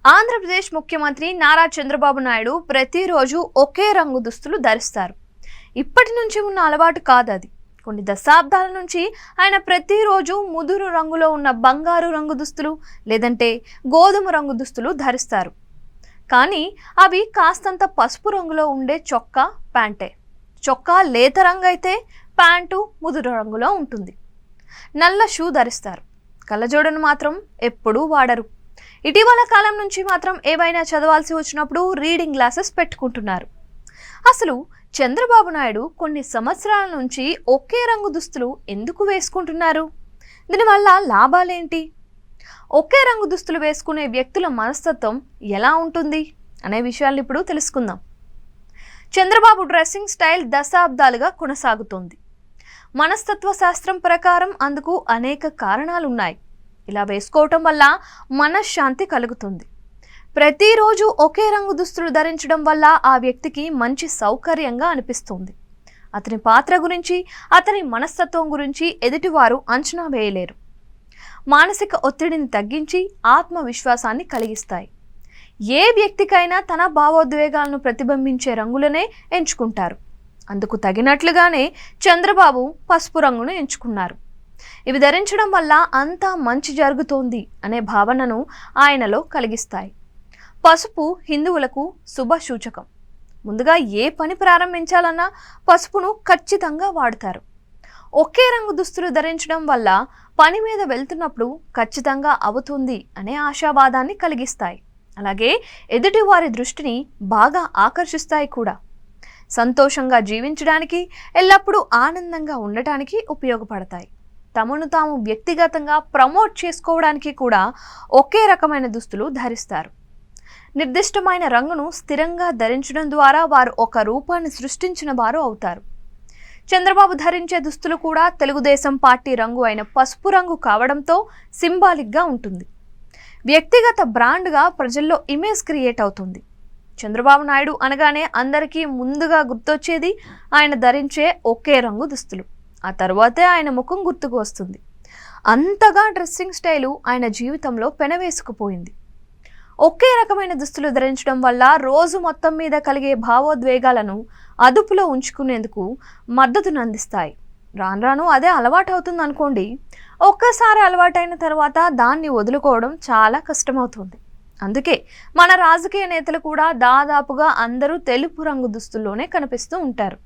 ఆంధ్రప్రదేశ్ ముఖ్యమంత్రి నారా చంద్రబాబు నాయుడు ప్రతిరోజు ఒకే రంగు దుస్తులు ధరిస్తారు. ఇప్పటి నుంచి ఉన్న అలవాటు కాదు అది. కొన్ని దశాబ్దాల నుంచి ఆయన ప్రతిరోజు ముదురు రంగులో ఉన్న బంగారు రంగు దుస్తులు లేదంటే గోధుమ రంగు దుస్తులు ధరిస్తారు. కానీ అవి కాస్తంత పసుపు రంగులో ఉండే చొక్కా, ప్యాంటే. చొక్కా లేత రంగు అయితే ప్యాంటు ముదురు రంగులో ఉంటుంది. నల్ల షూ ధరిస్తారు. కళ్ళజోడును మాత్రం ఎప్పుడూ వాడరు. ఇటీవల కాలం నుంచి మాత్రం ఏవైనా చదవాల్సి వచ్చినప్పుడు రీడింగ్ గ్లాసెస్ పెట్టుకుంటున్నారు. అసలు చంద్రబాబు నాయుడు కొన్ని సంవత్సరాల నుంచి ఒకే రంగు దుస్తులు ఎందుకు వేసుకుంటున్నారు? దీనివల్ల లాభాలేంటి? ఒకే రంగు దుస్తులు వేసుకునే వ్యక్తుల మనస్తత్వం ఎలా ఉంటుంది అనే విషయాలు ఇప్పుడు తెలుసుకుందాం. చంద్రబాబు డ్రెస్సింగ్ స్టైల్ దశాబ్దాలుగా కొనసాగుతోంది. మనస్తత్వ శాస్త్రం ప్రకారం అందుకు అనేక కారణాలున్నాయి. ఇలా వేసుకోవటం వల్ల మనశ్శాంతి కలుగుతుంది. ప్రతిరోజు ఒకే రంగు దుస్తులు ధరించడం వల్ల ఆ వ్యక్తికి మంచి సౌకర్యంగా అనిపిస్తుంది. అతని పాత్ర గురించి, అతని మనస్తత్వం గురించి ఎదుటివారు అంచనా వేయలేరు. మానసిక ఒత్తిడిని తగ్గించి ఆత్మవిశ్వాసాన్ని కలిగిస్తాయి. ఏ వ్యక్తికైనా తన భావోద్వేగాలను ప్రతిబింబించే రంగులనే ఎంచుకుంటారు. అందుకు తగినట్లుగానే చంద్రబాబు పసుపు రంగును ఎంచుకున్నారు. ఇవి ధరించడం వల్ల అంతా మంచి జరుగుతోంది అనే భావనను ఆయనలో కలిగిస్తాయి. పసుపు హిందువులకు శుభ సూచకం. ముందుగా ఏ పని ప్రారంభించాలన్నా పసుపును ఖచ్చితంగా వాడతారు. ఒకే రంగు దుస్తులు ధరించడం వల్ల పని మీద వెళ్తున్నప్పుడు ఖచ్చితంగా అవుతుంది అనే ఆశావాదాన్ని కలిగిస్తాయి. అలాగే ఎదుటి వారి దృష్టిని బాగా ఆకర్షిస్తాయి కూడా. సంతోషంగా జీవించడానికి, ఎల్లప్పుడూ ఆనందంగా ఉండటానికి ఉపయోగపడతాయి. తమను తాము వ్యక్తిగతంగా ప్రమోట్ చేసుకోవడానికి కూడా ఒకే రకమైన దుస్తులు ధరిస్తారు. నిర్దిష్టమైన రంగును స్థిరంగా ధరించడం ద్వారా వారు ఒక రూపాన్ని సృష్టించిన వారు అవుతారు. చంద్రబాబు ధరించే దుస్తులు కూడా తెలుగుదేశం పార్టీ రంగు అయిన పసుపు రంగు కావడంతో సింబాలిక్గా ఉంటుంది. వ్యక్తిగత బ్రాండ్గా ప్రజల్లో ఇమేజ్ క్రియేట్ అవుతుంది. చంద్రబాబు నాయుడు అనగానే అందరికీ ముందుగా గుర్తొచ్చేది ఆయన ధరించే ఒకే రంగు దుస్తులు. ఆ తర్వాతే ఆయన ముఖం గుర్తుకు వస్తుంది. అంతగా డ్రెస్సింగ్ స్టైలు ఆయన జీవితంలో పెనవేసుకుపోయింది. ఒకే రకమైన దుస్తులు ధరించడం వల్ల రోజు మొత్తం మీద కలిగే భావోద్వేగాలను అదుపులో ఉంచుకునేందుకు మద్దతును అందిస్తాయి. రాను రాను అదే అలవాటు అవుతుంది అనుకోండి. ఒక్కసారి అలవాటైన తర్వాత దాన్ని వదులుకోవడం చాలా కష్టమవుతుంది. అందుకే మన రాజకీయ నేతలు కూడా దాదాపుగా అందరూ తెలుపు రంగు దుస్తుల్లోనే కనిపిస్తూ ఉంటారు.